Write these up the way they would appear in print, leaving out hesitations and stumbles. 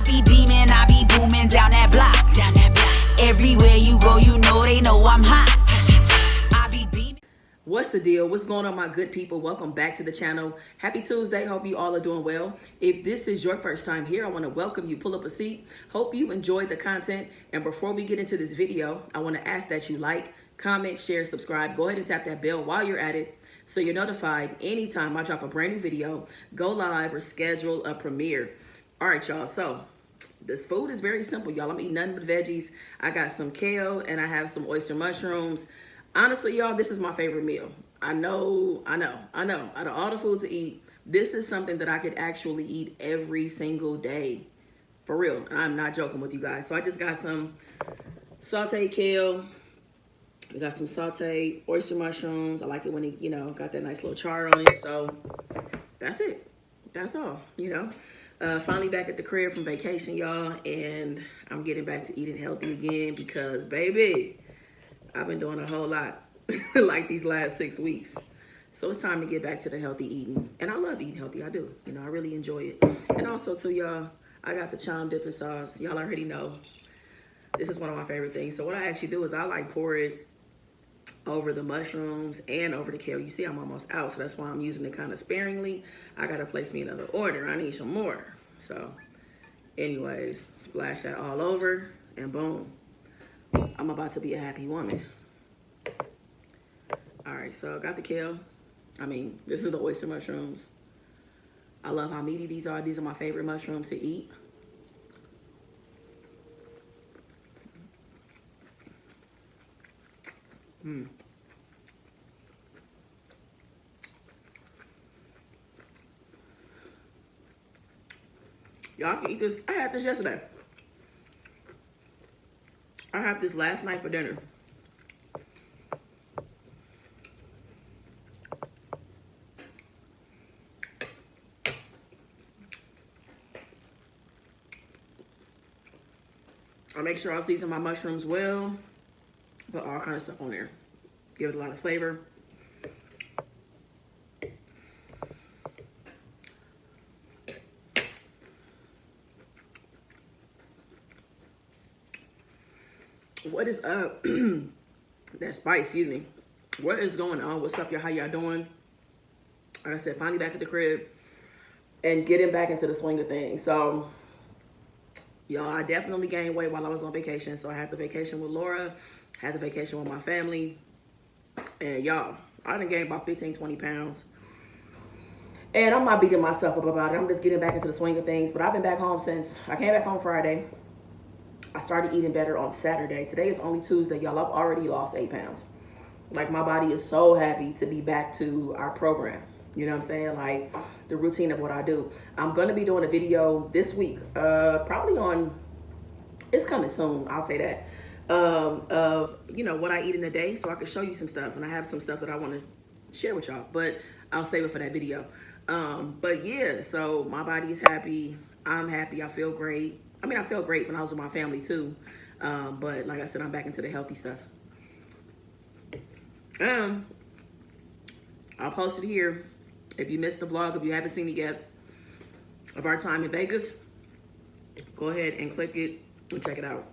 be beaming, I be booming down that block. Everywhere you go, you know they know I'm hot. I be beaming. What's the deal? What's going on, my good people? Welcome back to the channel. Happy Tuesday. Hope you all are doing well. If this is your first time here, I want to welcome you. Pull up a seat. Hope you enjoyed the content. And before we get into this video, I want to ask that you like, comment, share, subscribe. Go ahead and tap that bell while you're at it so you're notified anytime I drop a brand new video, go live, or schedule a premiere. All right, y'all. So this food is very simple, y'all. I'm eating nothing but veggies. I got some kale and I have some oyster mushrooms. Honestly, y'all, this is my favorite meal. I know. Out of all the food to eat, this is something that I could actually eat every single day. For real. And I'm not joking with you guys. So I just got some sauteed kale. We got some sauteed oyster mushrooms. I like it when it, got that nice little char on it. So that's it. That's all, Finally back at the crib from vacation, y'all. And I'm getting back to eating healthy again because, baby, I've been doing a whole lot like these last 6 weeks. So it's time to get back to the healthy eating. And I love eating healthy. I do. I really enjoy it. And also, too, y'all, I got the CHAM dipping sauce. Y'all already know. This is one of my favorite things. So what I actually do is I pour it over the mushrooms and over the kale. You see, I'm almost out, so that's why I'm using it kind of sparingly. I got to place me another order. I need some more. So anyways, splash that all over and boom. I'm about to be a happy woman. All right, so got the kale. This is the oyster mushrooms. I love how meaty these are. These are my favorite mushrooms to eat. Y'all can eat this. I had this yesterday. I had this last night for dinner. I make sure I season my mushrooms well. Put all kind of stuff on there. Give it a lot of flavor. What is up? That spice, excuse me. What is going on? What's up, y'all? How y'all doing? Like I said, finally back at the crib and getting back into the swing of things. So, y'all, I definitely gained weight while I was on vacation. So I had the vacation with Laura, had the vacation with my family. And y'all, I done gained about 15, 20 pounds. And I'm not beating myself up about it. I'm just getting back into the swing of things. But I've been back home since I came back home Friday. I started eating better on Saturday. Today is only Tuesday, y'all. I've already lost 8 pounds. Like, my body is so happy to be back to our program. You know what I'm saying? Like, the routine of what I do. I'm going to be doing a video this week. Probably on, it's coming soon, I'll say that. Of, what I eat in a day so I can show you some stuff. And I have some stuff that I want to share with y'all. But I'll save it for that video. But yeah, so my body is happy. I'm happy. I feel great. I felt great when I was with my family too. But like I said, I'm back into the healthy stuff. I'll post it here. If you missed the vlog, if you haven't seen it yet, of our time in Vegas, go ahead and click it and check it out.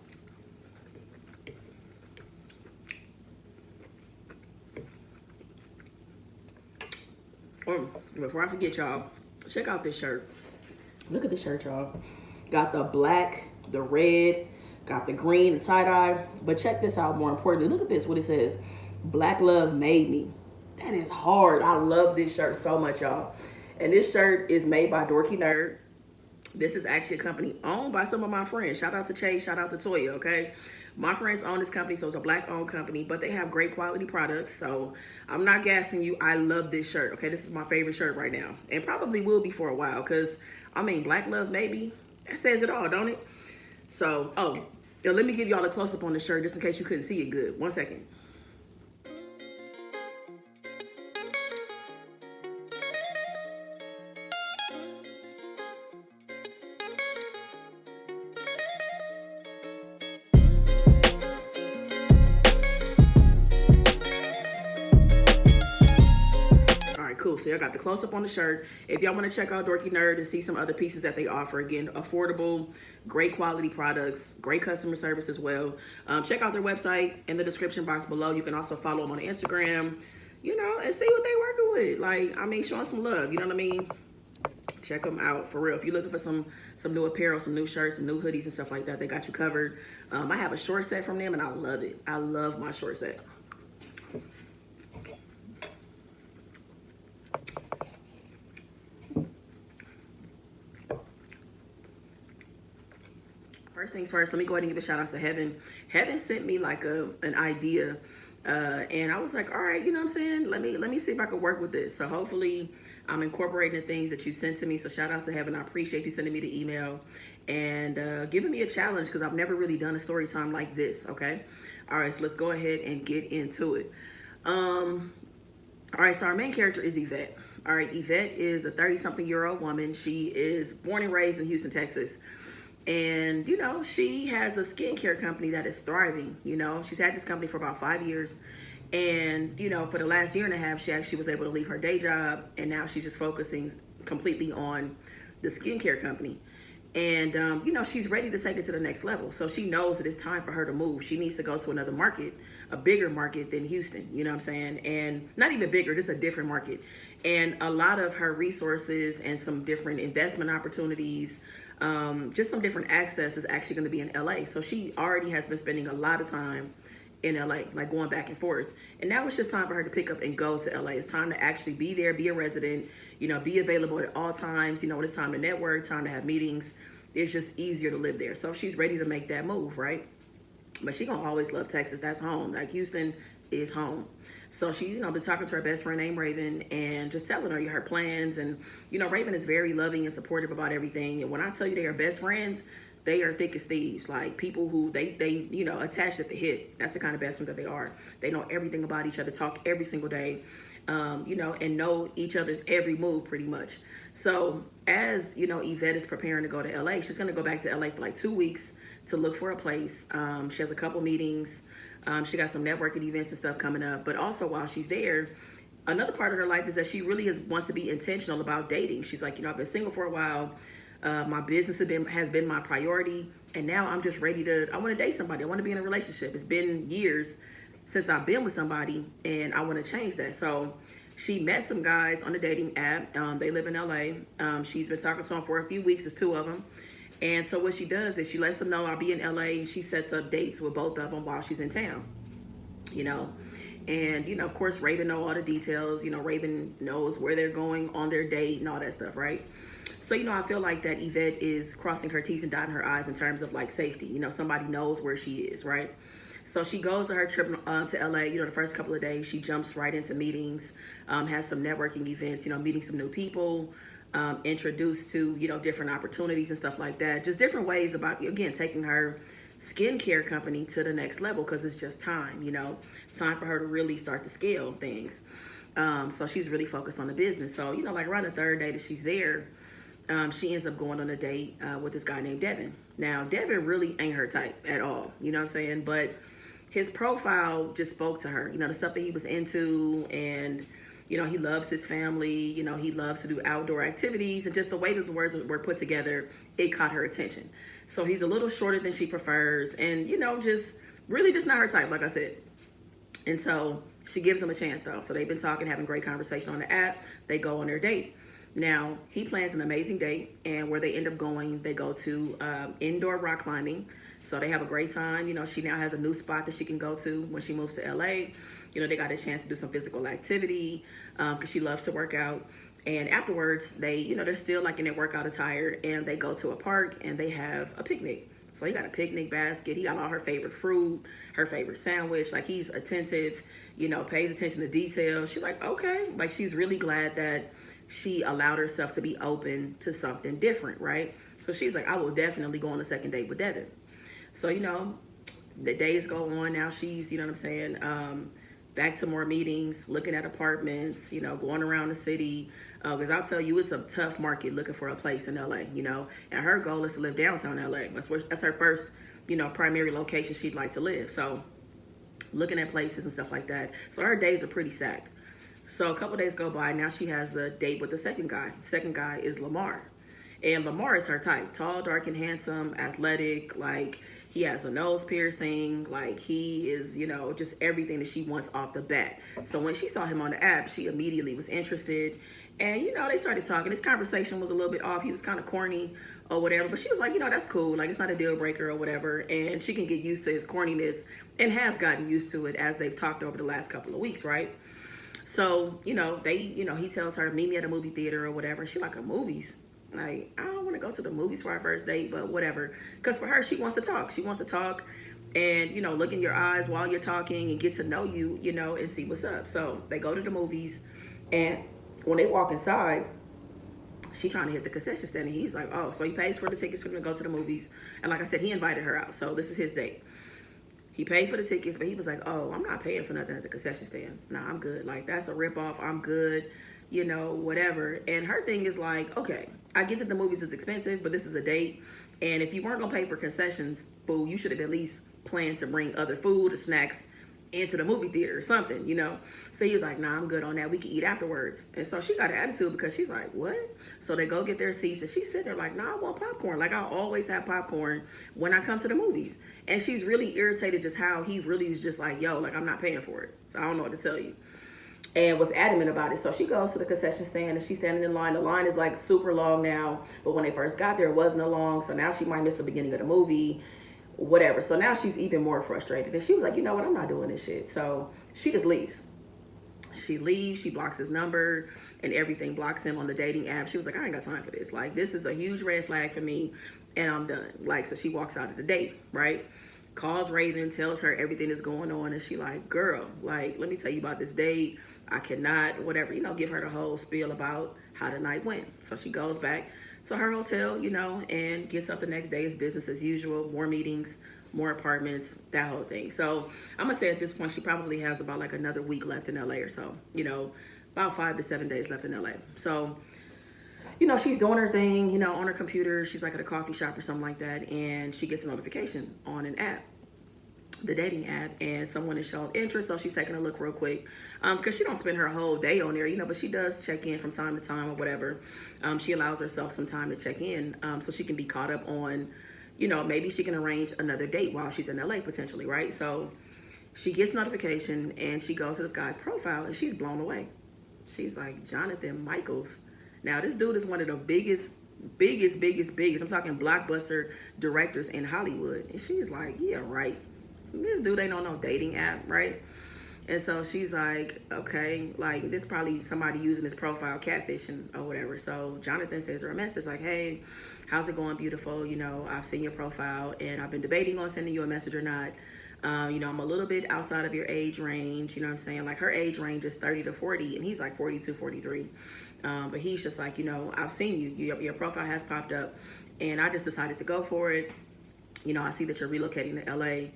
Before I forget, y'all, check out this shirt. Look at this shirt, y'all. Got the black, the red, got the green, the tie-dye. But check this out more importantly. Look at this, what it says. Black love made me. That is hard. I love this shirt so much, y'all. And this shirt is made by Dorky Nerd. This is actually a company owned by some of my friends. Shout out to Chase, shout out to Toya, okay? My friends own this company, so it's a black-owned company, but they have great quality products, so I'm not gassing you. I love this shirt, okay? This is my favorite shirt right now, and probably will be for a while, because, black love, maybe. That says it all, don't it? So, let me give y'all a close-up on the shirt, just in case you couldn't see it good. 1 second. cool. So y'all got the close up on the shirt. If y'all want to check out Dorky Nerd and see some other pieces that they offer, again, affordable, great quality products, great customer service as well. Check out their website in the description box below. You can also follow them on Instagram, you know, and see what they working with. Like, I mean, showing some love, you know what I mean? Check them out for real. If you're looking for some new apparel, some new shirts, some new hoodies and stuff like that, they got you covered. I have a short set from them and I love it. I love my short set. First things first, let me go ahead and give a shout out to Heaven. Heaven sent me like an idea, and I was like, all right, you know what I'm saying? Let me see if I can work with this. So hopefully I'm incorporating the things that you sent to me. So shout out to Heaven. I appreciate you sending me the email and giving me a challenge because I've never really done a story time like this. Okay. All right. So let's go ahead and get into it. All right. So our main character is Yvette. All right. Yvette is a 30-something-year-old woman. She is born and raised in Houston, Texas. And, you know, she has a skincare company that is thriving. You know, she's had this company for about 5 years. And, you know, for the last year and a half, she actually was able to leave her day job. And now she's just focusing completely on the skincare company. And, you know, she's ready to take it to the next level. So she knows that it's time for her to move. She needs to go to another market, a bigger market than Houston, you know what I'm saying? And not even bigger, just a different market. And a lot of her resources and some different investment opportunities, just some different access is actually going to be in LA. So she already has been spending a lot of time in LA, like going back and forth. And now it's just time for her to pick up and go to LA. It's time to actually be there, be a resident, you know, be available at all times. You know, when it's time to network, time to have meetings, it's just easier to live there. So she's ready to make that move, right? But she gonna always love Texas. That's home. Like Houston is home. So she, you know, been talking to her best friend named Raven and just telling her her plans. And, you know, Raven is very loving and supportive about everything. And when I tell you they are best friends, they are thick as thieves. Like people who they you know, attached at the hip. That's the kind of best friends that they are. They know everything about each other, talk every single day, you know, and know each other's every move pretty much. So as, you know, Yvette is preparing to go to LA, she's going to go back to LA for like 2 weeks to look for a place. She has a couple meetings. She got some networking events and stuff coming up. But also while she's there, another part of her life is that she really wants to be intentional about dating. She's like, you know, I've been single for a while. My business has been my priority. And now I'm just ready I want to date somebody. I want to be in a relationship. It's been years since I've been with somebody and I want to change that. So she met some guys on the dating app. They live in LA. She's been talking to them for a few weeks. There's 2 of them. And so what she does is she lets them know I'll be in LA, and she sets up dates with both of them while she's in town, you know. And, you know, of course, Raven knows all the details. You know, Raven knows where they're going on their date and all that stuff, right? So, you know, I feel like that Yvette is crossing her T's and dotting her I's in terms of like safety. You know, somebody knows where she is, right? So she goes to her trip to LA, you know, the first couple of days. She jumps right into meetings, has some networking events, you know, meeting some new people, introduced to, you know, different opportunities and stuff like that. Just different ways about, again, taking her skincare company to the next level because it's just time, you know, time for her to really start to scale things. So she's really focused on the business. So, you know, like around the 3rd day that she's there, she ends up going on a date with this guy named Devin. Now, Devin really ain't her type at all, you know what I'm saying? But his profile just spoke to her, you know, the stuff that he was into, and, you know, he loves his family, you know, he loves to do outdoor activities, and just the way that the words were put together, it caught her attention. So he's a little shorter than she prefers, and, you know, just really just not her type, like I said. And so she gives him a chance, though. So they've been talking, having great conversation on the app. They go on their date. Now, he plans an amazing date, and where they end up going, they go to indoor rock climbing. So they have a great time. You know, she now has a new spot that she can go to when she moves to LA. You know, they got a chance to do some physical activity because she loves to work out. And afterwards, they, you know, they're still like in their workout attire, and they go to a park and they have a picnic. So he got a picnic basket. He got all her favorite fruit, her favorite sandwich. Like, he's attentive, you know, pays attention to detail. She's like, okay. Like, she's really glad that she allowed herself to be open to something different, right? So she's like, I will definitely go on a second date with Devin. So, you know, the days go on. Now she's, you know what I'm saying, back to more meetings, looking at apartments, you know, going around the city. Because I'll tell you, it's a tough market looking for a place in LA, you know. And her goal is to live downtown LA. That's her first, you know, primary location she'd like to live. So looking at places and stuff like that. So her days are pretty stacked. So a couple days go by. Now she has the date with the second guy. Second guy is Lamar. And Lamar is her type. Tall, dark, and handsome, athletic. Like, he has a nose piercing. Like, he is, you know, just everything that she wants off the bat. So when she saw him on the app, she immediately was interested. And, you know, they started talking. This conversation was a little bit off. He was kind of corny or whatever. But she was like, you know, that's cool. Like, it's not a deal breaker or whatever. And she can get used to his corniness and has gotten used to it as they've talked over the last couple of weeks, right? So, you know, he tells her, meet me at a movie theater or whatever. She like, movies? Like, I don't want to go to the movies for our first date, but whatever. Because for her, she wants to talk. She wants to talk and, you know, look in your eyes while you're talking and get to know you, you know, and see what's up. So they go to the movies, and when they walk inside, she trying to hit the concession stand, and he's like, oh, so he pays for the tickets for them to go to the movies. And like I said, he invited her out. So this is his date. He paid for the tickets, but he was like, oh, I'm not paying for nothing at the concession stand. Nah, I'm good. Like, that's a ripoff. I'm good, you know, whatever. And her thing is like, okay, I get that the movies is expensive, but this is a date. And if you weren't going to pay for concessions food, you should have at least planned to bring other food or snacks into the movie theater or something, you know. So he was like, nah, I'm good on that. We can eat afterwards. And so she got an attitude because she's like, what? So they go get their seats, and she's sitting there like, nah, I want popcorn. Like, I always have popcorn when I come to the movies. And she's really irritated just how he really is just like, yo, like, I'm not paying for it. So I don't know what to tell you. And was adamant about it. So she goes to the concession stand, and she's standing in line. The line is like super long now, but when they first got there, it wasn't a long. So now she might miss the beginning of the movie, whatever. So now she's even more frustrated. And she was like, you know what? I'm not doing this shit. So she just leaves. She leaves. She blocks his number and everything, blocks him on the dating app. She was like, I ain't got time for this. Like, this is a huge red flag for me, and I'm done. Like, so she walks out of the date, right? Calls Raven, tells her everything that's going on, and she like, girl, like, let me tell you about this date. I cannot, whatever, you know, give her the whole spiel about how the night went. So she goes back to her hotel, you know, and gets up the next day. It's business as usual, more meetings, more apartments, that whole thing. So I'm gonna say at this point, she probably has about like another week left in LA or so, you know, about 5 to 7 days left in LA. So, you know, she's doing her thing, you know, on her computer. She's like at a coffee shop or something like that, and she gets a notification on an app, the dating app, and someone has shown interest. So she's taking a look real quick, because she don't spend her whole day on there, you know, but she does check in from time to time or whatever. She allows herself some time to check in, so she can be caught up on, you know, maybe she can arrange another date while she's in LA potentially, right? So she gets notification, and she goes to this guy's profile, and she's blown away. She's like, Jonathan Michaels. Now, this dude is one of the biggest, I'm talking blockbuster directors in Hollywood. And she's like, yeah, right. This dude ain't on no dating app, right? And so she's like, okay, like, this probably somebody using his profile catfishing or whatever. So Jonathan sends her a message like, hey, how's it going, beautiful? You know, I've seen your profile, and I've been debating on sending you a message or not. You know, I'm a little bit outside of your age range. You know what I'm saying? Like, her age range is 30 to 40, and he's like 42, 43. But he's just like, you know, I've seen you. Your profile has popped up, and I just decided to go for it. You know, I see that you're relocating to LA.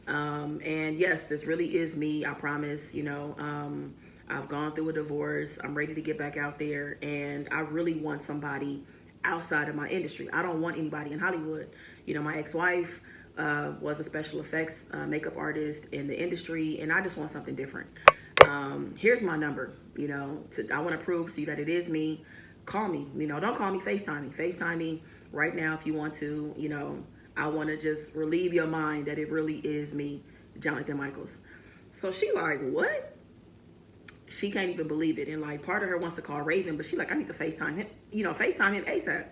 And yes, this really is me. I promise, you know, I've gone through a divorce. I'm ready to get back out there, and I really want somebody outside of my industry. I don't want anybody in Hollywood. You know, my ex-wife was a special effects makeup artist in the industry, and I just want something different. Here's my number. You know, I want to prove to you that it is me. Call me. You know, don't call me, FaceTime me. FaceTime me right now if you want to. You know, I want to just relieve your mind that it really is me, Jonathan Michaels. So she like, what? She can't even believe it. And like, part of her wants to call Raven, but she like, I need to FaceTime him, you know, FaceTime him ASAP.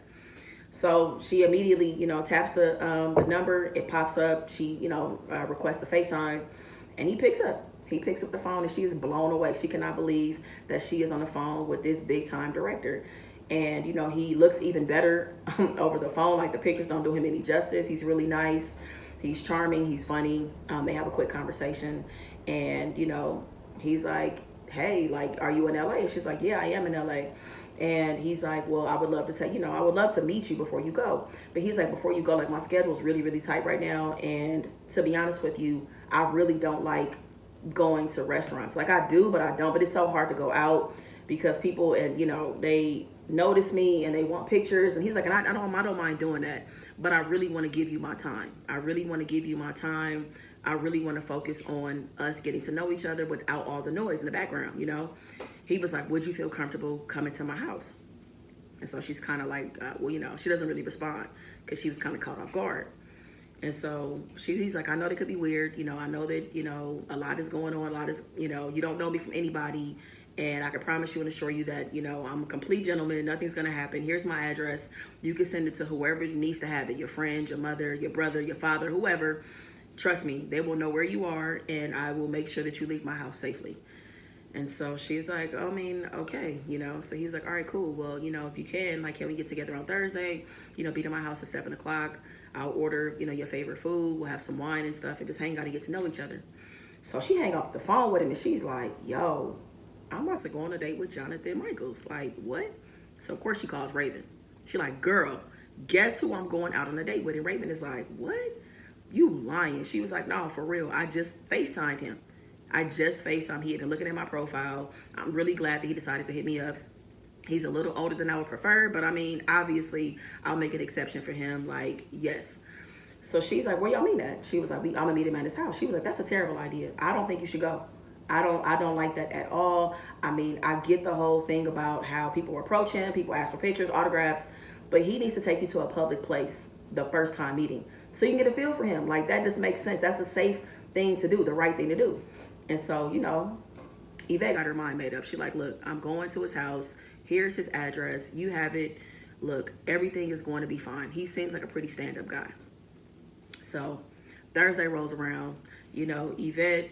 So she immediately, you know, taps the number. It pops up. She, you know, requests a FaceTime, and he picks up. He picks up the phone, and she is blown away. She cannot believe that she is on the phone with this big time director. And, you know, he looks even better over the phone. Like, the pictures don't do him any justice. He's really nice. He's charming. He's funny. They have a quick conversation. And, you know, he's like, hey, like, are you in LA? And she's like, yeah, I am in LA. And he's like, well, I would love to tell you know, I would love to meet you before you go. But he's like, before you go, like, my schedule is really, really tight right now. And to be honest with you, I really don't like going to restaurants. Like, I do, but I don't. But it's so hard to go out because people, and, you know, they notice me and they want pictures. And he's like, and I don't mind doing that, but I really want to give you my time. I really want to give you my time. I really want to focus on us getting to know each other without all the noise in the background, you know? He was like, would you feel comfortable coming to my house? And so she's kind of like, well, you know, she doesn't really respond because she was kind of caught off guard. And so he's like, I know that could be weird. You know, I know that, you know, a lot is going on. A lot is, you know, you don't know me from anybody. And I can promise you and assure you that, you know, I'm a complete gentleman. Nothing's going to happen. Here's my address. You can send it to whoever needs to have it. Your friend, your mother, your brother, your father, whoever. Trust me, they will know where you are. And I will make sure that you leave my house safely. And so she's like, I mean, okay, you know. So he was like, all right, cool. Well, you know, if you can, like, can we get together on Thursday? You know, be to my house at 7 o'clock. I'll order, you know, your favorite food. We'll have some wine and stuff and just hang out and get to know each other. So she hang up the phone with him and she's like, yo, I'm about to go on a date with Jonathan Michaels. Like, what? So, of course, she calls Raven. She like, girl, guess who I'm going out on a date with? And Raven is like, what? You lying. She was like, no, for real. I just FaceTimed him. He had been looking at my profile. I'm really glad that he decided to hit me up. He's a little older than I would prefer, but I mean, obviously, I'll make an exception for him. Like, yes. So she's like, where y'all meet at? She was like, I'm gonna meet him at his house. She was like, that's a terrible idea. I don't think you should go. I don't like that at all. I mean, I get the whole thing about how people approach him, people ask for pictures, autographs, but he needs to take you to a public place the first time meeting so you can get a feel for him. Like, that just makes sense. That's the safe thing to do, the right thing to do. And so, you know, Yvette got her mind made up. She like, look, I'm going to his house. Here's his address. You have it. Look, everything is going to be fine. He seems like a pretty stand-up guy. So Thursday rolls around. You know, Yvette,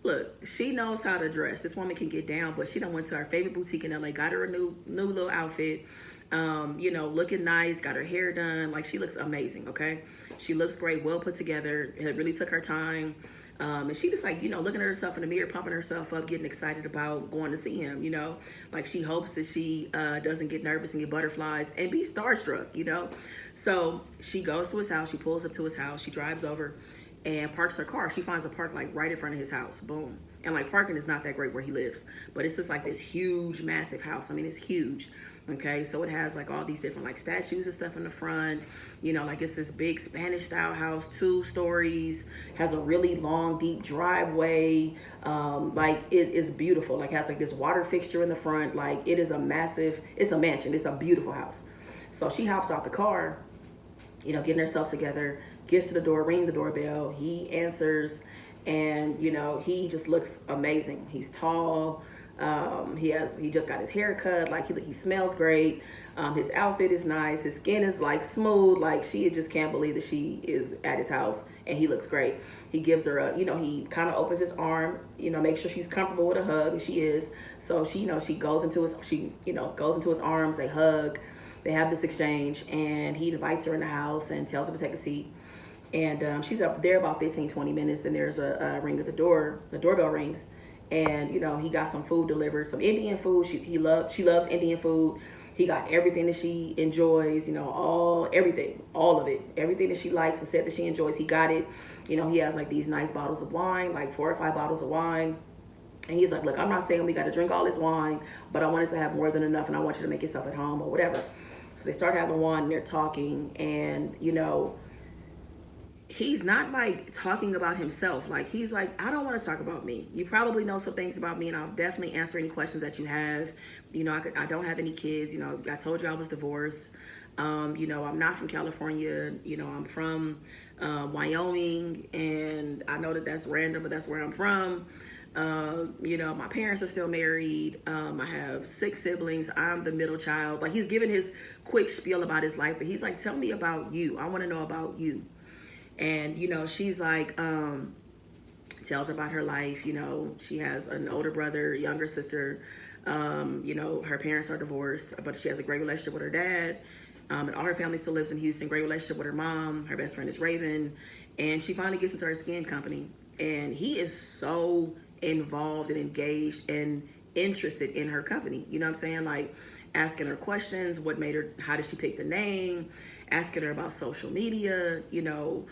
look, she knows how to dress. This woman can get down, but she done went to her favorite boutique in LA, got her a new little outfit, you know, looking nice, got her hair done. Like, she looks amazing, okay? She looks great, well put together. It really took her time. And she just like, you know, looking at herself in the mirror, pumping herself up, getting excited about going to see him, you know? Like, she hopes that she doesn't get nervous and get butterflies and be starstruck, you know? So she goes to his house. She pulls up to his house. She drives over and parks her car. She finds a park like right in front of his house. Boom. And like, parking is not that great where he lives, but it's just like this huge, massive house. I mean, it's huge. Okay, so it has like all these different like statues and stuff in the front. You know, like, it's this big Spanish style house, 2 stories, has a really long, deep driveway. Like, it is beautiful. Like, has like this water fixture in the front. Like, it is a massive, it's a mansion. It's a beautiful house. So she hops out the car, you know, getting herself together, gets to the door, rings the doorbell. He answers, and, you know, he just looks amazing. He's tall. He just got his hair cut. Like, he smells great. His outfit is nice. His skin is like smooth. Like, she just can't believe that she is at his house, and he looks great. He gives her a, you know, he kind of opens his arm, you know, make sure she's comfortable with a hug, and she is. So she, you know, she goes into his arms. They hug. They have this exchange, and he invites her in the house and tells her to take a seat. And she's up there about 15, 20 minutes, and there's a ring at the door. The doorbell rings, and, you know, he got some food delivered, some Indian food. She loves Indian food. He got everything that she enjoys, you know, all of it, everything that she likes and said that she enjoys. He got it. You know, he has like these nice bottles of wine, like 4 or 5 bottles of wine. And he's like, look, I'm not saying we got to drink all this wine, but I want us to have more than enough, and I want you to make yourself at home or whatever. So they start having wine, and they're talking, and, you know, he's not like talking about himself. Like, he's like, I don't want to talk about me. You probably know some things about me, and I'll definitely answer any questions that you have. You know, I don't have any kids. You know, I told you I was divorced. You know, I'm not from California. You know, I'm from Wyoming, and I know that that's random, but that's where I'm from. You know, my parents are still married. I have 6 siblings. I'm the middle child. Like, he's giving his quick spiel about his life, but he's like, tell me about you. I want to know about you. And, you know, she's like, tells her about her life. You know, she has an older brother, younger sister. You know, her parents are divorced, but she has a great relationship with her dad. And all her family still lives in Houston. Great relationship with her mom. Her best friend is Raven. And she finally gets into her skin company. And he is so involved and engaged and interested in her company. You know what I'm saying? Like, asking her questions. What made her, how did she pick the name? Asking her about social media, you know,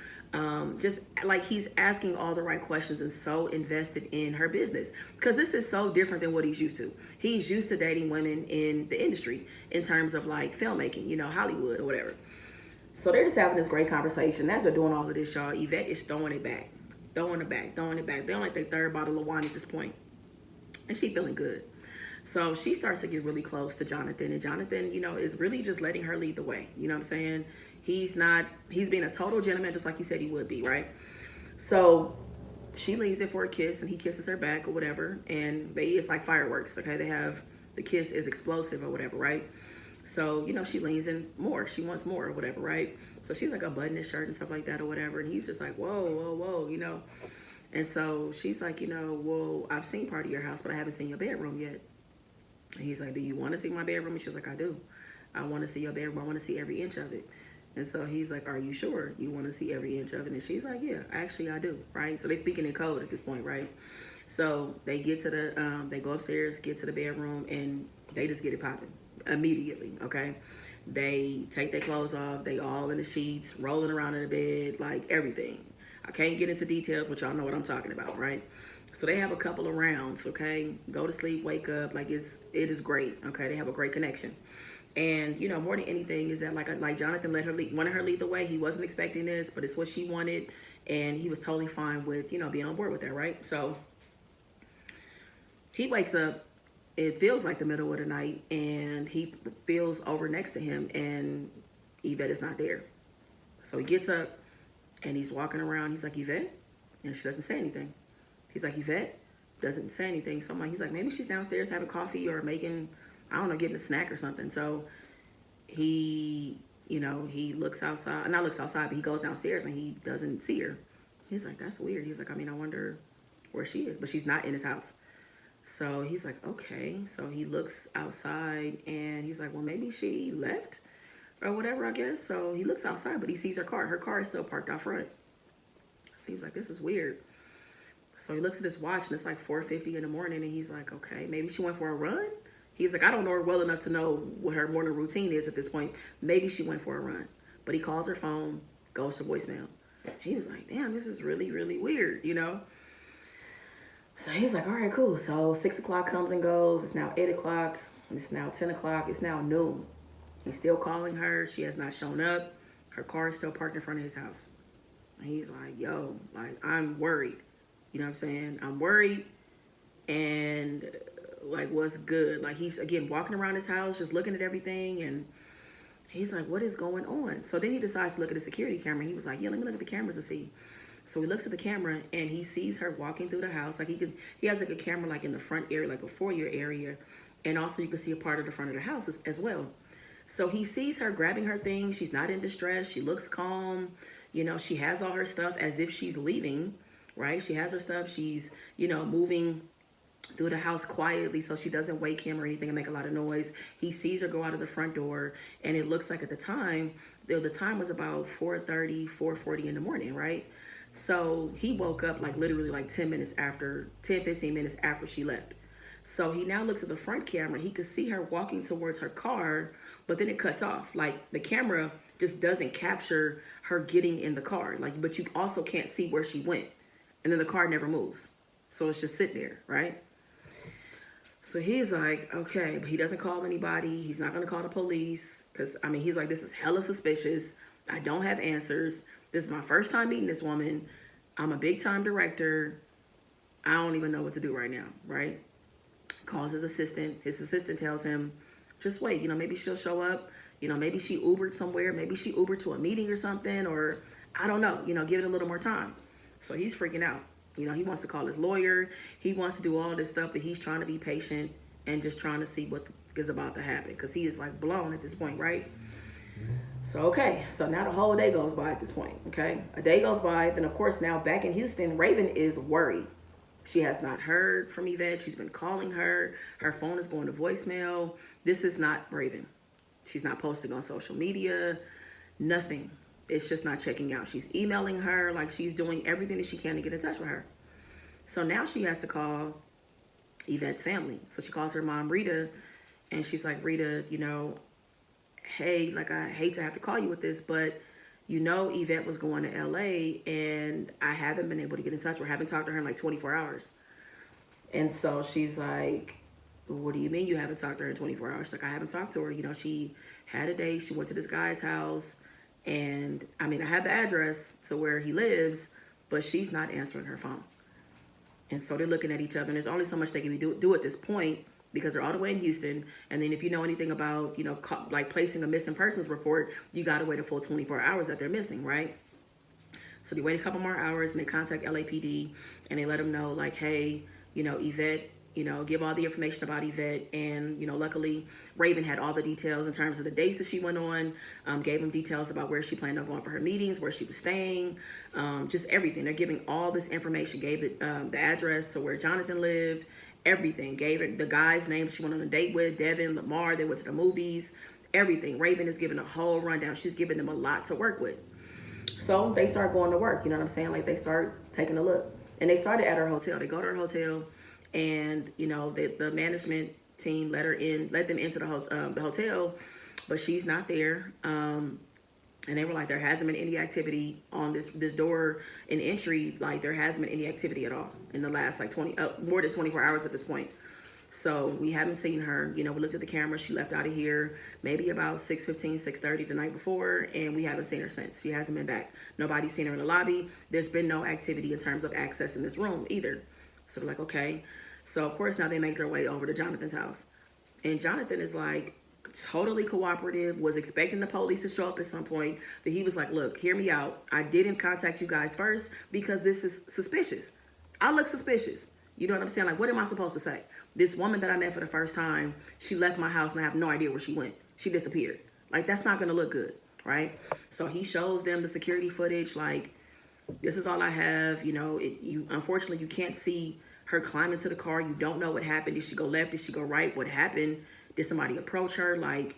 just like, he's asking all the right questions and so invested in her business, because this is so different than what he's used to. He's used to dating women in the industry in terms of like filmmaking, you know, Hollywood or whatever. So they're just having this great conversation. As they're doing all of this, y'all, Yvette is throwing it back. throwing it back, throwing it back. They on like their third bottle of wine at this point, and she feeling good. So she starts to get really close to Jonathan, and Jonathan, you know, is really just letting her lead the way. You know what I'm saying? He's being a total gentleman, just like he said he would be, right? So she leans in for a kiss, and he kisses her back or whatever, and it's like fireworks, okay? The kiss is explosive or whatever, right? So, you know, she leans in more. She wants more or whatever, right? So she's like unbuttoning his shirt and stuff like that or whatever, and he's just like, whoa, whoa, whoa, you know? And so she's like, you know, well, I've seen part of your house, but I haven't seen your bedroom yet. And he's like, do you want to see my bedroom? And she's like, I do. I want to see your bedroom. I want to see every inch of it. And so he's like, are you sure you want to see every inch of it? And she's like, yeah, actually I do, right? So they speaking in code at this point, right? So they get to they go upstairs, get to the bedroom, and they just get it popping immediately, okay? They take their clothes off. They all in the sheets, rolling around in the bed, like everything. I can't get into details, but y'all know what I'm talking about, right? So they have a couple of rounds, okay? Go to sleep, wake up, like it is great, okay? They have a great connection. And, you know, more than anything is that like Jonathan wanted her lead the way. He wasn't expecting this, but it's what she wanted. And he was totally fine with, you know, being on board with that, right? So he wakes up. It feels like the middle of the night, and he feels over next to him, and Yvette is not there. So he gets up, and he's walking around. He's like, Yvette? And she doesn't say anything. He's like, Yvette? Doesn't say anything. So he's like, maybe she's downstairs having coffee or making, I don't know, getting a snack or something. So he, you know, he looks outside, not looks outside, but he goes downstairs and he doesn't see her. He's like, that's weird. He's like, I mean, I wonder where she is, but she's not in his house. So he's like, okay. So he looks outside and he's like, well, maybe she left or whatever, I guess. So he looks outside, but he sees her car. Her car is still parked out front. Seems like this is weird. So he looks at his watch and it's like 4:50 in the morning, and he's like, okay, maybe she went for a run. He's like, I don't know her well enough to know what her morning routine is at this point. Maybe she went for a run. But he calls her phone, goes to voicemail. He was like, damn, this is really, really weird, you know? So he's like, all right, cool. So 6 o'clock comes and goes. It's now 8 o'clock. It's now 10 o'clock. It's now noon. He's still calling her. She has not shown up. Her car is still parked in front of his house. And he's like, yo, like, I'm worried. You know what I'm saying? I'm worried. And like, what's good? Like, he's again walking around his house, just looking at everything. And he's like, what is going on? So then he decides to look at the security camera. He was like, yeah, let me look at the cameras and see. So he looks at the camera and he sees her walking through the house. Like he has like a camera like in the front area, like a foyer area. And also you can see a part of the front of the house as well. So he sees her grabbing her things. She's not in distress. She looks calm. You know, she has all her stuff as if she's leaving, right? She has her stuff. She's, you know, moving through the house quietly so she doesn't wake him or anything and make a lot of noise. He sees her go out of the front door, and it looks like at the time was about 4:40 in the morning, right? So he woke up like literally like 15 minutes after she left. So he now looks at the front camera. He could see her walking towards her car, but then it cuts off. Like the camera just doesn't capture her getting in the car. Like, but you also can't see where she went. And then the car never moves. So it's just sitting there, right? So he's like, okay, but he doesn't call anybody. He's not going to call the police. Because, I mean, he's like, this is hella suspicious. I don't have answers. This is my first time meeting this woman. I'm a big time director. I don't even know what to do right now, right? Calls his assistant. His assistant tells him, just wait, you know, maybe she'll show up. You know, maybe she Ubered somewhere. Maybe she Ubered to a meeting or something, or I don't know, you know, give it a little more time. So he's freaking out. You know, he wants to call his lawyer. He wants to do all this stuff, but he's trying to be patient and just trying to see what is about to happen, because he is like blown at this point, right? So, okay, so now the whole day goes by at this point, okay? A day goes by. Then, of course, now back in Houston, Raven is worried. She has not heard from Yvette. She's been calling her. Her phone is going to voicemail. This is not Raven. She's not posting on social media. Nothing. It's just not checking out. She's emailing her. Like, she's doing everything that she can to get in touch with her. So now she has to call Yvette's family. So she calls her mom, Rita, and she's like, Rita, you know, hey, like, I hate to have to call you with this, but you know Yvette was going to LA and I haven't been able to get in touch with her. I haven't talked to her in like 24 hours. And so she's like, what do you mean you haven't talked to her in 24 hours? She's like, I haven't talked to her. You know, she had a date. She went to this guy's house. And I mean, I have the address to where he lives, but she's not answering her phone. And so they're looking at each other, and there's only so much they can do at this point because they're all the way in Houston. And then if you know anything about, you know, like placing a missing persons report, you got to wait a full 24 hours that they're missing, right? So they wait a couple more hours and they contact LAPD and they let them know, like, hey, you know, Yvette, you know, give all the information about Yvette. And, you know, luckily Raven had all the details in terms of the dates that she went on, gave them details about where she planned on going for her meetings, where she was staying, just everything. They're giving all this information, gave the address to where Jonathan lived, everything. Gave her the guy's name she went on a date with, Devin, Lamar, they went to the movies, everything. Raven is giving a whole rundown. She's giving them a lot to work with. So they start going to work, you know what I'm saying? Like, they start taking a look. And they started at her hotel. They go to her hotel, and, you know, the management team let them into the hotel, but she's not there. And they were like, there hasn't been any activity on this door and entry. Like, there hasn't been any activity at all in the last, like, more than 24 hours at this point. So we haven't seen her. You know, we looked at the camera. She left out of here maybe about 6:15, 6:30 the night before, and we haven't seen her since. She hasn't been back. Nobody's seen her in the lobby. There's been no activity in terms of accessing this room either. So they're like, okay. So, of course, now they make their way over to Jonathan's house. And Jonathan is, like, totally cooperative, was expecting the police to show up at some point. But he was like, look, hear me out. I didn't contact you guys first because this is suspicious. I look suspicious. You know what I'm saying? Like, what am I supposed to say? This woman that I met for the first time, she left my house and I have no idea where she went. She disappeared. Like, that's not going to look good, right? So he shows them the security footage. Like, this is all I have. You know, unfortunately, you can't see her climb into the car. You don't know what happened. Did she go left? Did she go right? What happened? Did somebody approach her? Like,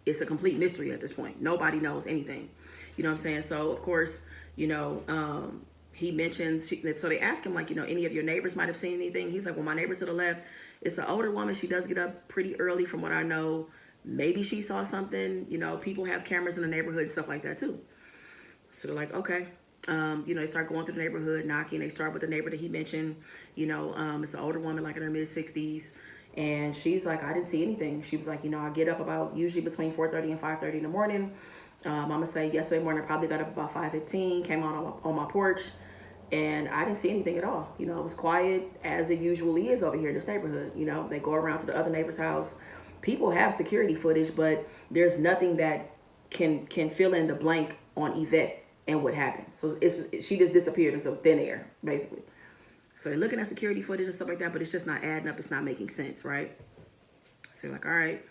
it's a complete mystery at this point. Nobody knows anything. You know what I'm saying? So, of course, you know, he mentions, so they ask him, like, you know, any of your neighbors might have seen anything. He's like, well, my neighbor to the left, it's an older woman. She does get up pretty early from what I know. Maybe she saw something. You know, people have cameras in the neighborhood, stuff like that too. So they're like, okay. You know, they start going through the neighborhood, knocking. They start with the neighbor that he mentioned. You know, it's an older woman, like in her mid-60s. And she's like, I didn't see anything. She was like, you know, I get up about usually between 4:30 and 5:30 in the morning. I'm going to say yesterday morning, I probably got up about 5:15, came out on my porch, and I didn't see anything at all. You know, it was quiet as it usually is over here in this neighborhood. You know, they go around to the other neighbor's house. People have security footage, but there's nothing that can fill in the blank on Yvette and what happened. So she just disappeared into thin air, basically. So they're looking at security footage and stuff like that, but it's just not adding up. It's not making sense, right? So they're like, all right.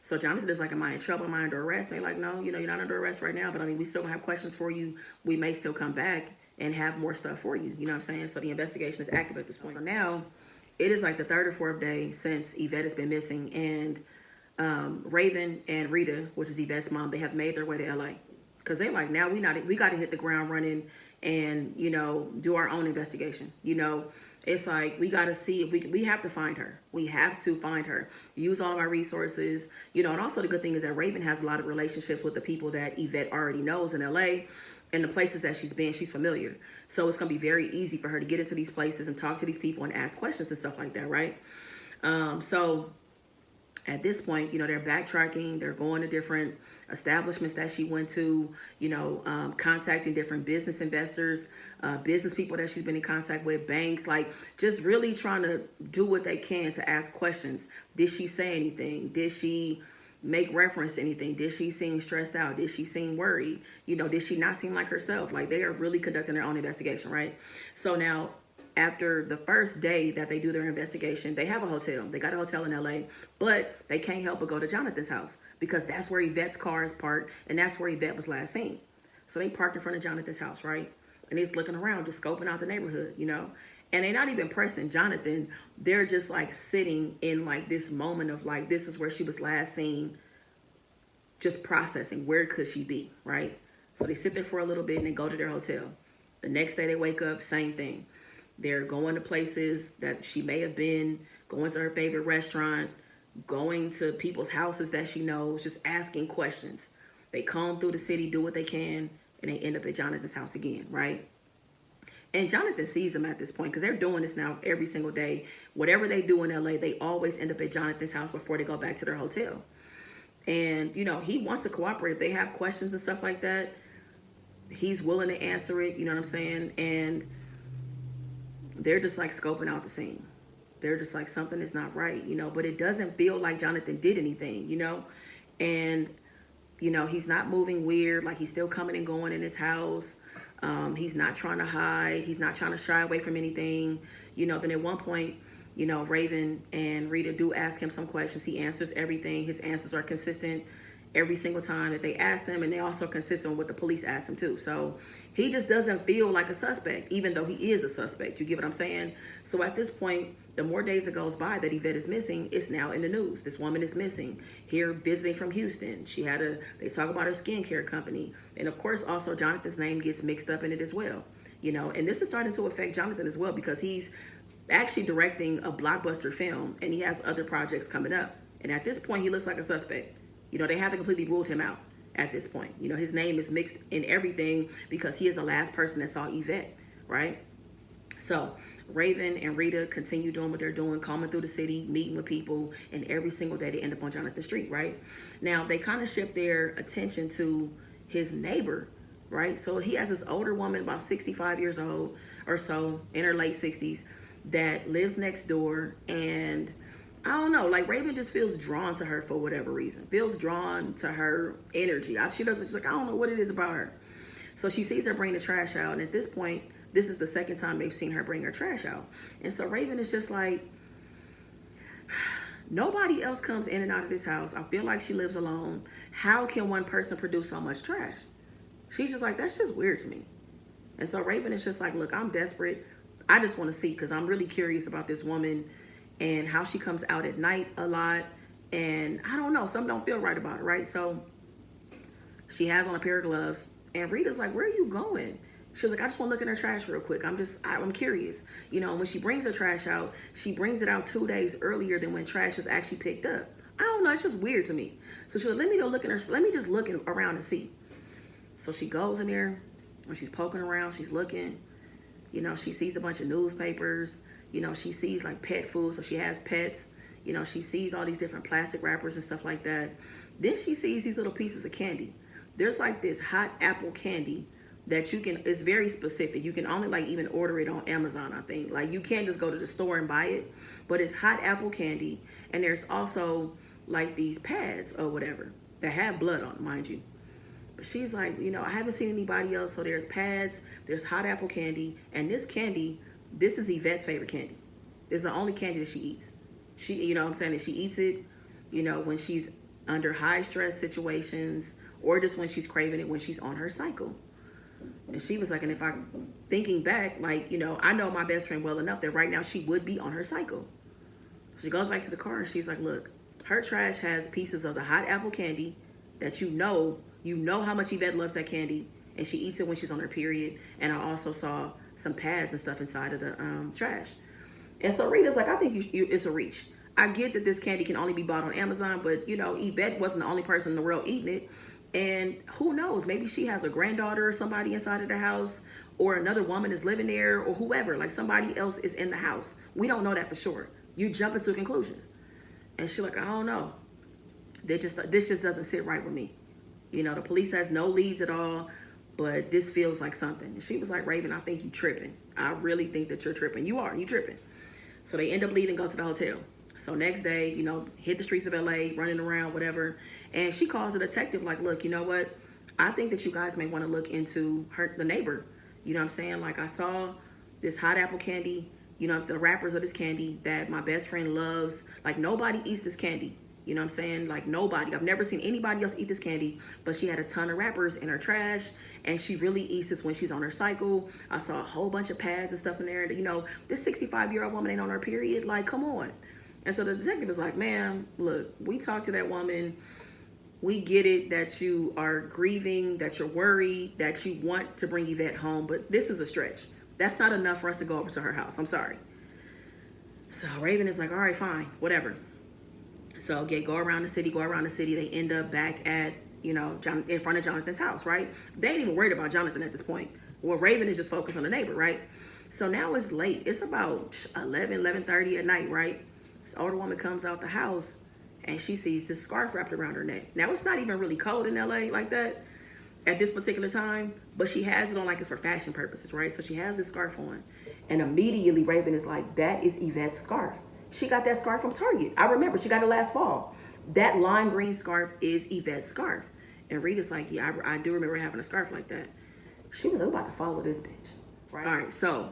So Jonathan is like, am I in trouble? Am I under arrest? And they're like, no, you know, you're not under arrest right now, but I mean, we still have questions for you. We may still come back and have more stuff for you. You know what I'm saying? So the investigation is active at this point. So now it is like the third or fourth day since Yvette has been missing, and Raven and Rita, which is Yvette's mom, they have made their way to LA. Because they're like, now we got to hit the ground running and, you know, do our own investigation. You know, it's like, we got to see if we have to find her. We have to find her. Use all of our resources, you know. And also the good thing is that Raven has a lot of relationships with the people that Yvette already knows in LA, and the places that she's been, she's familiar. So it's going to be very easy for her to get into these places and talk to these people and ask questions and stuff like that, right? So at this point, you know, they're backtracking. They're going to different establishments that she went to, you know, contacting different business investors, business people that she's been in contact with, banks, like just really trying to do what they can to ask questions. Did she say anything? Did she make reference to anything? Did she seem stressed out? Did she seem worried? You know, did she not seem like herself? Like, they are really conducting their own investigation, right? So now, after the first day that they do their investigation, they have a hotel. They got a hotel in LA, but they can't help but go to Jonathan's house because that's where Yvette's car is parked, and that's where Yvette was last seen. So they parked in front of Jonathan's house, right? And they're just looking around, just scoping out the neighborhood, you know? And they're not even pressing Jonathan. They're just like sitting in like this moment of like, this is where she was last seen, just processing where could she be, right? So they sit there for a little bit and they go to their hotel. The next day they wake up, same thing. They're going to places that she may have been, going to her favorite restaurant, going to people's houses that she knows, just asking questions. They comb through the city, do what they can, and they end up at Jonathan's house again, right? And Jonathan sees them at this point because they're doing this now every single day. Whatever they do in LA, they always end up at Jonathan's house before they go back to their hotel. And, you know, he wants to cooperate. If they have questions and stuff like that, he's willing to answer it, you know what I'm saying? And they're just like scoping out the scene. They're just like, something is not right, you know, but it doesn't feel like Jonathan did anything, you know? And, you know, he's not moving weird. Like, he's still coming and going in his house. He's not trying to hide. He's not trying to shy away from anything. You know, then at one point, you know, Raven and Rita do ask him some questions. He answers everything. His answers are consistent every single time that they ask him, and they also consistent with what the police ask him too. So he just doesn't feel like a suspect, even though he is a suspect. You get what I'm saying? So at this point, the more days that goes by that Yvette is missing, it's now in the news. This woman is missing here, visiting from Houston. They talk about her skincare company. And of course, also Jonathan's name gets mixed up in it as well. You know, and this is starting to affect Jonathan as well, because he's actually directing a blockbuster film and he has other projects coming up. And at this point, he looks like a suspect. You know, they haven't completely ruled him out at this point. You know, his name is mixed in everything because he is the last person that saw Yvette, right? So Raven and Rita continue doing what they're doing, combing through the city, meeting with people, and every single day they end up on Jonathan Street, right? Now, they kind of shift their attention to his neighbor, right? So he has this older woman, about 65 years old or so, in her late 60s, that lives next door. And I don't know, like, Raven just feels drawn to her for whatever reason, feels drawn to her energy. She's like, I don't know what it is about her. So she sees her bring the trash out. And at this point, this is the second time they've seen her bring her trash out. And so Raven is just like, nobody else comes in and out of this house. I feel like she lives alone. How can one person produce so much trash? She's just like, that's just weird to me. And so Raven is just like, look, I'm desperate. I just want to see, because I'm really curious about this woman and how she comes out at night a lot. And I don't know, something don't feel right about it, right? So she has on a pair of gloves, and Rita's like, where are you going? She was like, I just want to look in her trash real quick. I'm curious. You know, when she brings her trash out, she brings it out 2 days earlier than when trash is actually picked up. I don't know, it's just weird to me. So she was like, let me go look in her, let me just look around and see. So she goes in there, when she's poking around, she's looking. You know, she sees a bunch of newspapers. You know, she sees like pet food, so she has pets. You know, she sees all these different plastic wrappers and stuff like that. Then she sees these little pieces of candy. There's like this hot apple candy that you can, it's very specific. You can only like even order it on Amazon, I think. Like, you can't just go to the store and buy it, but it's hot apple candy. And there's also like these pads or whatever that have blood on, mind you. But she's like, you know, I haven't seen anybody else. So there's pads, there's hot apple candy, and this candy, this is Yvette's favorite candy. This is the only candy that she eats. She, you know what I'm saying, that she eats it, you know, when she's under high stress situations, or just when she's craving it when she's on her cycle. And she was like, and if I'm thinking back, like, you know, I know my best friend well enough that right now she would be on her cycle. She goes back to the car and she's like, look, her trash has pieces of the hot apple candy that you know how much Yvette loves that candy, and she eats it when she's on her period. And I also saw some pads and stuff inside of the trash. And so Rita's like, I think it's a reach. I get that this candy can only be bought on Amazon, but, you know, Yvette wasn't the only person in the world eating it. And who knows, maybe she has a granddaughter or somebody inside of the house, or another woman is living there, or whoever, like somebody else is in the house. We don't know that for sure. You jump into conclusions. And she's like, I don't know. This just doesn't sit right with me. You know, the police has no leads at all, but this feels like something. And she was like, Raven, I think you tripping. I really think that you're tripping. You tripping. So they end up leaving, go to the hotel. So next day, you know, hit the streets of LA, running around, whatever. And she calls the detective like, look, you know what? I think that you guys may want to look into the neighbor. You know what I'm saying? Like, I saw this hot apple candy, you know, the wrappers of this candy that my best friend loves. Like, nobody eats this candy. You know what I'm saying? Like, nobody. I've never seen anybody else eat this candy, but she had a ton of wrappers in her trash, and she really eats this when she's on her cycle. I saw a whole bunch of pads and stuff in there. You know, this 65-year-old woman ain't on her period. Like, come on. And so the detective is like, ma'am, look, we talked to that woman. We get it that you are grieving, that you're worried, that you want to bring Yvette home, but this is a stretch. That's not enough for us to go over to her house. I'm sorry. So Raven is like, all right, fine, whatever. So they go around the city. They end up back at, you know, in front of Jonathan's house, right? They ain't even worried about Jonathan at this point. Well, Raven is just focused on the neighbor, right? So now it's late. It's about 11:30 at night, right? This older woman comes out the house and she sees this scarf wrapped around her neck. Now, it's not even really cold in LA like that. at this particular time, but she has it on like it's for fashion purposes, right? So she has this scarf on, and immediately Raven is like, that is Yvette's scarf. She got that scarf from Target. I remember, she got it last fall. That lime green scarf is Yvette's scarf. And Rita's like, yeah, I do remember having a scarf like that. She was about to follow this bitch, right? All right, so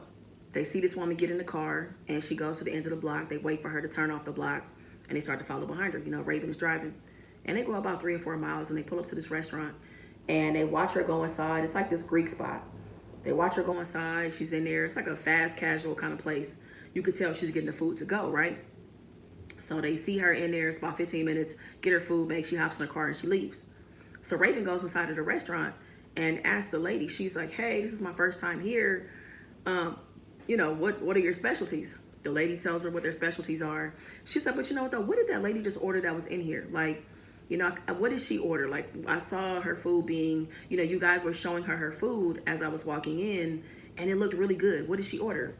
they see this woman get in the car, and she goes to the end of the block. They wait for her to turn off the block, and they start to follow behind her. You know, Raven is driving. And they go about 3 or 4 miles, and they pull up to this restaurant, and they watch her go inside. It's like this Greek spot. They watch her go inside. She's in there. It's like a fast casual kind of place. You could tell she's getting the food to go, right? So they see her in there. It's about 15 minutes. Get her food, make. She hops in the car and she leaves. So Raven goes inside of the restaurant and asks the lady. She's like, hey, this is my first time here. You know, what are your specialties? The lady tells her what their specialties are. She's like, but you know what though? What did that lady just order that was in here? Like, you know, what did she order? Like, I saw her food being, you know, you guys were showing her food as I was walking in, and it looked really good. What did she order?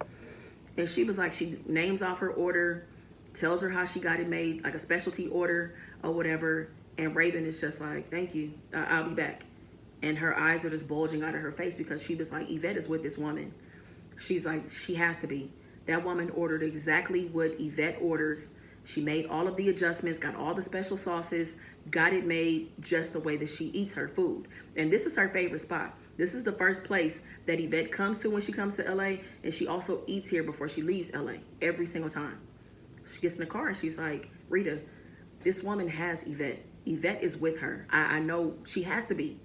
And she was like, she names off her order, tells her how she got it made, like a specialty order or whatever. And Raven is just like, thank you, I'll be back. And her eyes are just bulging out of her face because she was like, Yvette is with this woman. She's like, she has to be. That woman ordered exactly what Yvette orders. She made all of the adjustments, got all the special sauces, got it made just the way that she eats her food. And this is her favorite spot. This is the first place that Yvette comes to when she comes to LA, and she also eats here before she leaves LA every single time. She gets in the car and she's like, Rita, this woman has Yvette. Yvette is with her. I know she has to be.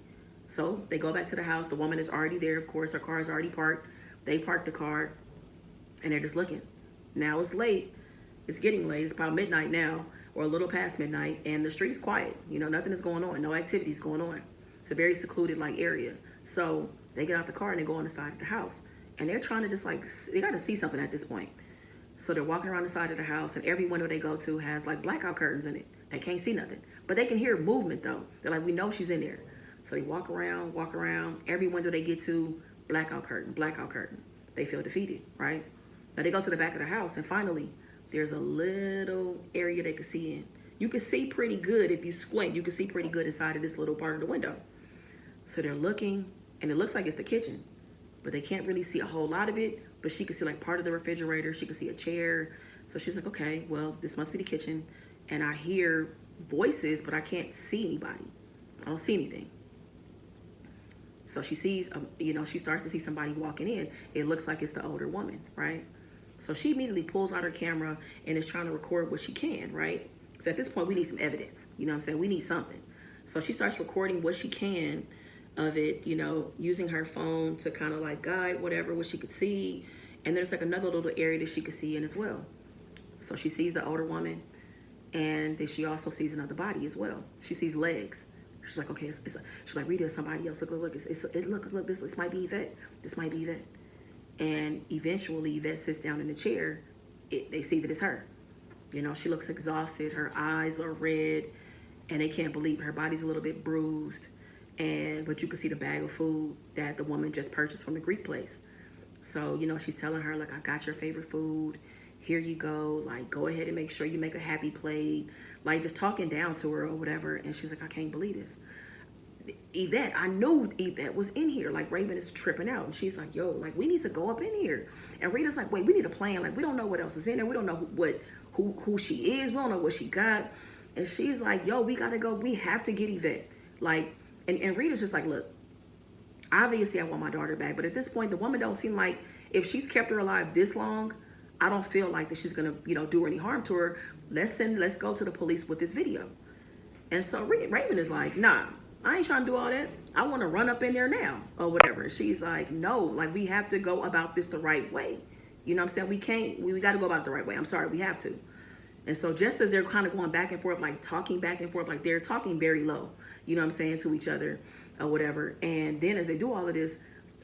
So they go back to the house. The woman is already there, of course. Her car is already parked. They park the car and they're just looking. Now it's late. It's getting late. It's about midnight now, or a little past midnight, and the street is quiet. You know, nothing is going on. No activity is going on. It's a very secluded like area. So they get out the car and they go on the side of the house, and they're trying to just like, they got to see something at this point. So they're walking around the side of the house, and every window they go to has like blackout curtains in it. They can't see nothing, but they can hear movement though. They're like, we know she's in there. So they walk around. Every window they get to, blackout curtain. They feel defeated, right? Now they go to the back of the house, and finally there's a little area they can see in. You can see pretty good if you squint. You can see pretty good inside of this little part of the window. So they're looking, and it looks like it's the kitchen, but they can't really see a whole lot of it. But she can see like part of the refrigerator. She can see a chair. So she's like, okay, well, this must be the kitchen. And I hear voices, but I can't see anybody. I don't see anything. So she sees, you know, she starts to see somebody walking in. It looks like it's the older woman, right? So she immediately pulls out her camera and is trying to record what she can, right? Because at this point, we need some evidence. You know what I'm saying? We need something. So she starts recording what she can of it, you know, using her phone to kind of like guide whatever, what she could see. And there's like another little area that she could see in as well. So she sees the older woman, and then she also sees another body as well. She sees legs. She's like, okay, she's like, Rita, somebody else. Look, look, this might be Yvette. This might be Yvette. And eventually Yvette sits down in the chair. They see that it's her. You know, she looks exhausted. Her eyes are red, and they can't believe it. Her body's a little bit bruised. But you can see the bag of food that the woman just purchased from the Greek place. So, you know, she's telling her, like, I got your favorite food. Here you go. Like, go ahead and make sure you make a happy plate. Like, just talking down to her or whatever. And she's like, I can't believe this. Yvette, I knew Yvette was in here. Like, Raven is tripping out. And she's like, yo, like, we need to go up in here. And Rita's like, wait, we need a plan. Like, we don't know what else is in there. We don't know who she is. We don't know what she got. And she's like, yo, we got to go. We have to get Yvette. Like, and Rita's just like, look, obviously I want my daughter back. But at this point, the woman don't seem like, if she's kept her alive this long, I don't feel like that she's going to, you know, do any harm to her. Let's go to the police with this video. And so Raven is like, nah, I ain't trying to do all that. I want to run up in there now or whatever. And she's like, no, like, we have to go about this the right way. You know what I'm saying? We got to go about it the right way. I'm sorry, we have to. And so just as they're kind of going back and forth, like talking back and forth, like they're talking very low, you know what I'm saying, to each other or whatever. And then as they do all of this,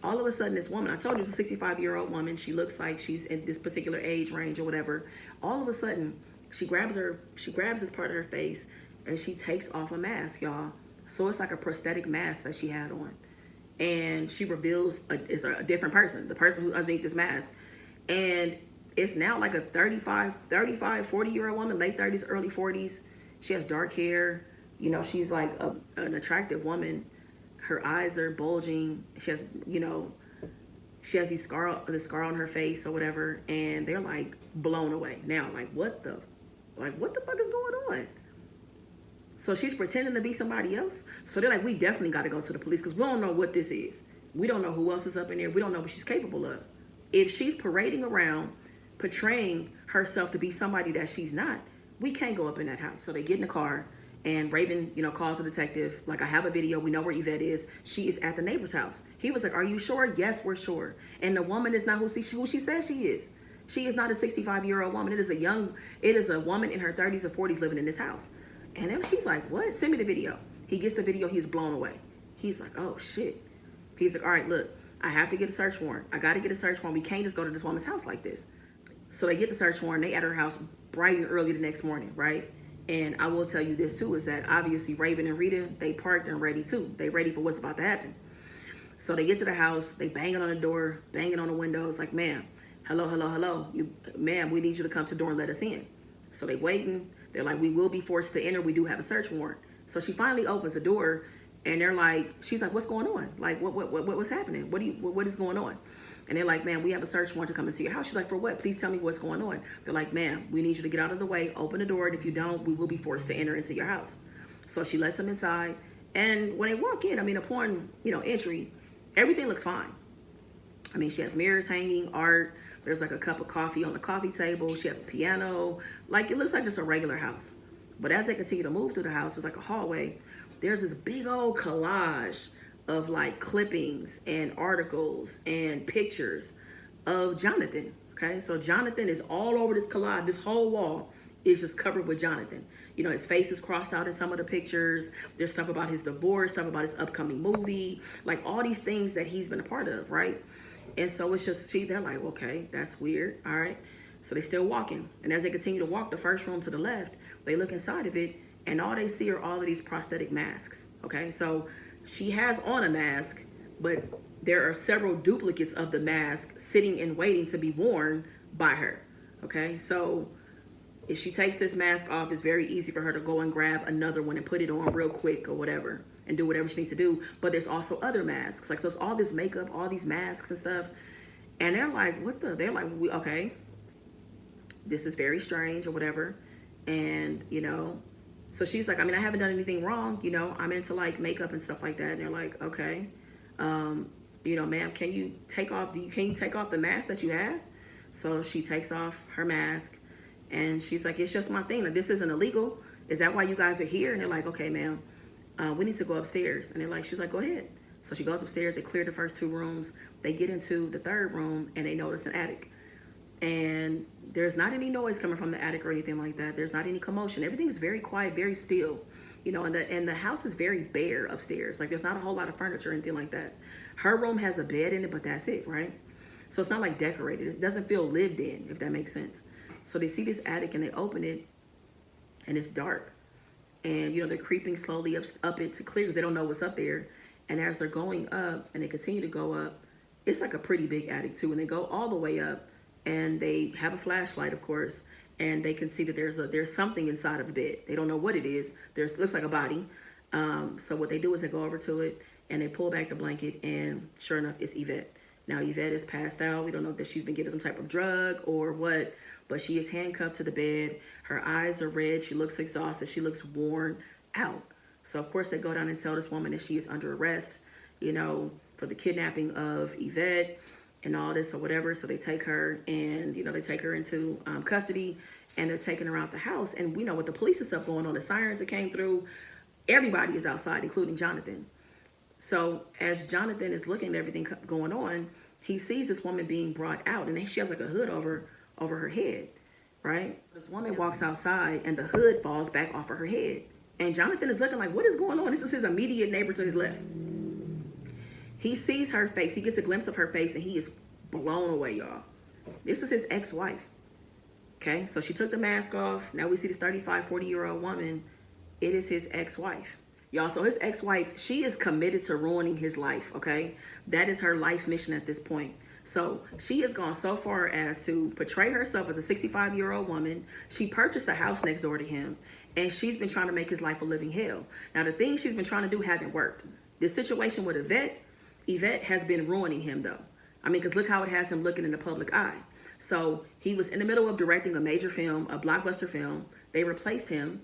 all of a sudden this woman, I told you it's a 65-year-old woman. She looks like she's in this particular age range or whatever. All of a sudden, she grabs this part of her face and she takes off a mask, y'all. So it's like a prosthetic mask that she had on. And she reveals it's a different person, the person who's underneath this mask. And it's now like a 40-year-old woman, late 30s, early 40s. She has dark hair. You know, she's like an attractive woman. Her eyes are bulging. She has, you know, she has the scar on her face or whatever, and they're like blown away. Now, like what the fuck is going on? So she's pretending to be somebody else. So they're like, we definitely got to go to the police because we don't know what this is. We don't know who else is up in there. We don't know what she's capable of. If she's parading around, portraying herself to be somebody that she's not, we can't go up in that house. So they get in the car, and Raven, you know, calls a detective. Like, I have a video. We know where Yvette is. She is at the neighbor's house. He was like, are you sure? Yes, we're sure. And the woman is not who she says she is. She is not a 65-year-old woman. It is a woman in her 30s or 40s living in this house. And then he's like, what? Send me the video. He gets the video. He's blown away. He's like, oh, shit. He's like, all right, look, I have to get a search warrant. I got to get a search warrant. We can't just go to this woman's house like this. So they get the search warrant. They at her house bright and early the next morning, right? And I will tell you this, too, is that obviously Raven and Rita, they parked and ready, too. They ready for what's about to happen. So they get to the house. They banging on the door, banging on the windows like, ma'am, hello, hello, hello. Ma'am, we need you to come to the door and let us in. So they waiting. They're like, we will be forced to enter. We do have a search warrant. So she finally opens the door, and they're like, she's like, what's going on? Like, what's happening? What is going on? And they're like, ma'am, we have a search warrant to come into your house. She's like, for what? Please tell me what's going on. They're like, ma'am, we need you to get out of the way, open the door, and if you don't, we will be forced to enter into your house. So she lets them inside, and when they walk in, I mean, upon, you know, entry, everything looks fine. I mean, she has mirrors hanging, art. There's like a cup of coffee on the coffee table. She has a piano. Like, it looks like just a regular house. But as they continue to move through the house, there's like a hallway. There's this big old collage of like clippings and articles and pictures of Jonathan. Okay, so Jonathan is all over this collage. This whole wall is just covered with Jonathan. You know, his face is crossed out in some of the pictures. There's stuff about his divorce, stuff about his upcoming movie, like all these things that he's been a part of, right? And so it's just, they're like, okay, that's weird, all right? So they still walking. And as they continue to walk, the first room to the left, they look inside of it, and all they see are all of these prosthetic masks, okay? So she has on a mask, but there are several duplicates of the mask sitting and waiting to be worn by her, okay? So if she takes this mask off, it's very easy for her to go and grab another one and put it on real quick or whatever and do whatever she needs to do. But there's also other masks. Like, so it's all this makeup, all these masks and stuff. And they're like, they're like, okay, this is very strange or whatever. And, you know, so she's like, I mean, I haven't done anything wrong. You know, I'm into like makeup and stuff like that. And they're like, okay, you know, ma'am, can you take off the mask that you have? So she takes off her mask. And she's like, it's just my thing. Like, this isn't illegal. Is that why you guys are here? And they're like, okay, ma'am, we need to go upstairs. And they're like, she's like, go ahead. So she goes upstairs. They clear the first two rooms. They get into the third room, and they notice an attic. And there's not any noise coming from the attic or anything like that. There's not any commotion. Everything is very quiet, very still. You know, and the house is very bare upstairs. Like, there's not a whole lot of furniture or anything like that. Her room has a bed in it, but that's it, right? So it's not like decorated. It doesn't feel lived in, if that makes sense. So they see this attic and they open it, and it's dark. And, you know, they're creeping slowly up it to clear because they don't know what's up there. And as they're going up and they continue to go up, it's like a pretty big attic too. And they go all the way up, and they have a flashlight, of course, and they can see that there's something inside of the bed. They don't know what it is. Looks like a body. So what they do is they go over to it and they pull back the blanket, and sure enough, it's Yvette. Now, Yvette is passed out. We don't know if she's been given some type of drug or what, but she is handcuffed to the bed. Her eyes are red. She looks exhausted. She looks worn out. So, of course, they go down and tell this woman that she is under arrest, you know, for the kidnapping of Yvette and all this or whatever. So they take her and, you know, they take her into custody, and they're taking her out the house. And we know with the police and stuff going on, the sirens that came through, everybody is outside, including Jonathan. So as Jonathan is looking at everything going on, he sees this woman being brought out, and she has like a hood over her head, right? This woman walks outside, and the hood falls back off of her head. And Jonathan is looking like, what is going on? This is his immediate neighbor to his left. He sees her face. He gets a glimpse of her face, and he is blown away, y'all. This is his ex-wife. Okay, so she took the mask off. Now we see this 35, 40-year-old woman. It is his ex-wife. Y'all, so his ex-wife, she is committed to ruining his life, okay? That is her life mission at this point. So she has gone so far as to portray herself as a 65-year-old woman. She purchased a house next door to him, and she's been trying to make his life a living hell. Now, the things she's been trying to do haven't worked. The situation with Yvette has been ruining him though. I mean, because look how it has him looking in the public eye. So he was in the middle of directing a major film, a blockbuster film. They replaced him.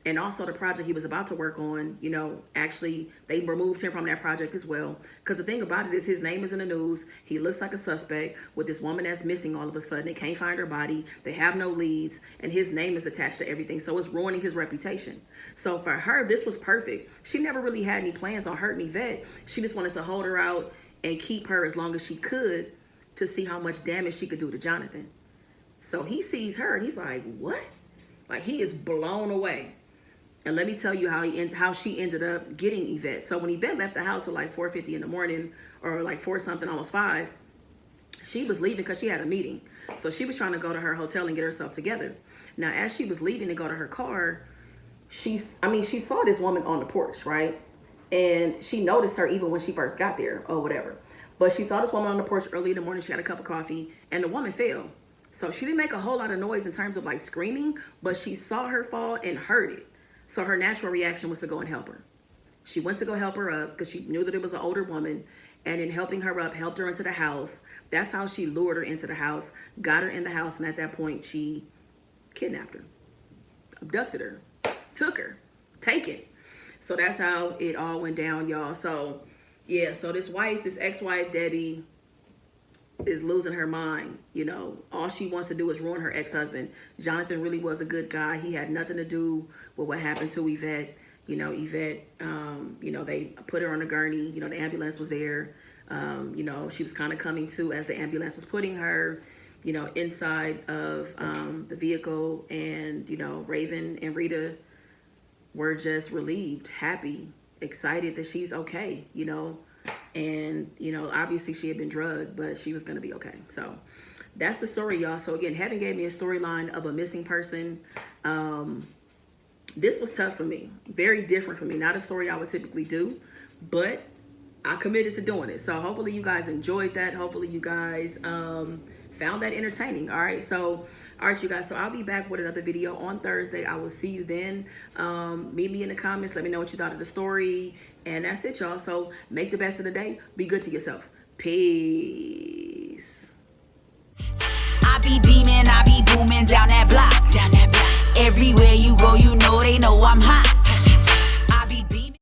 And also the project he was about to work on, you know, actually they removed him from that project as well. Because the thing about it is his name is in the news. He looks like a suspect with this woman that's missing all of a sudden. They can't find her body. They have no leads. And his name is attached to everything. So it's ruining his reputation. So for her, this was perfect. She never really had any plans on hurting Yvette. She just wanted to hold her out and keep her as long as she could to see how much damage she could do to Jonathan. So he sees her and he's like, what? Like he is blown away. And let me tell you how she ended up getting Yvette. So when Yvette left the house at like 4:50 in the morning, or like 4 something, almost 5, she was leaving because she had a meeting. So she was trying to go to her hotel and get herself together. Now, as she was leaving to go to her car, she saw this woman on the porch, right? And she noticed her even when she first got there or whatever. But she saw this woman on the porch early in the morning. She had a cup of coffee and the woman fell. So she didn't make a whole lot of noise in terms of like screaming, but she saw her fall and heard it. So her natural reaction was to go and help her. She went to go help her up because she knew that it was an older woman. And in helping her up, helped her into the house. That's how she lured her into the house, got her in the house. And at that point, she kidnapped her, abducted her, took her, taken. So that's how it all went down, y'all. So, yeah, so this ex-wife, Debbie, is losing her mind. You know, all she wants to do is ruin her ex-husband. Jonathan really was a good guy. He had nothing to do with what happened to Yvette. You know, Yvette, you know, they put her on a gurney. You know, the ambulance was there. You know, she was kind of coming to as the ambulance was putting her, you know, inside of the vehicle. And, you know, Raven and Rita were just relieved, happy, excited that she's okay, you know. And, you know, obviously she had been drugged, but she was going to be okay. So that's the story, y'all. So again, Heaven gave me a storyline of a missing person. This was tough for me, very different for me. Not a story I would typically do, but I committed to doing it. So hopefully you guys enjoyed that. Hopefully you guys found that entertaining. All right, you guys, so I'll be back with another video on Thursday. I will see you then. Meet me in the comments. Let me know what you thought of the story. And that's it, y'all. So make the best of the day. Be good to yourself. Peace. I be beaming, I be booming down that block. Everywhere you go, you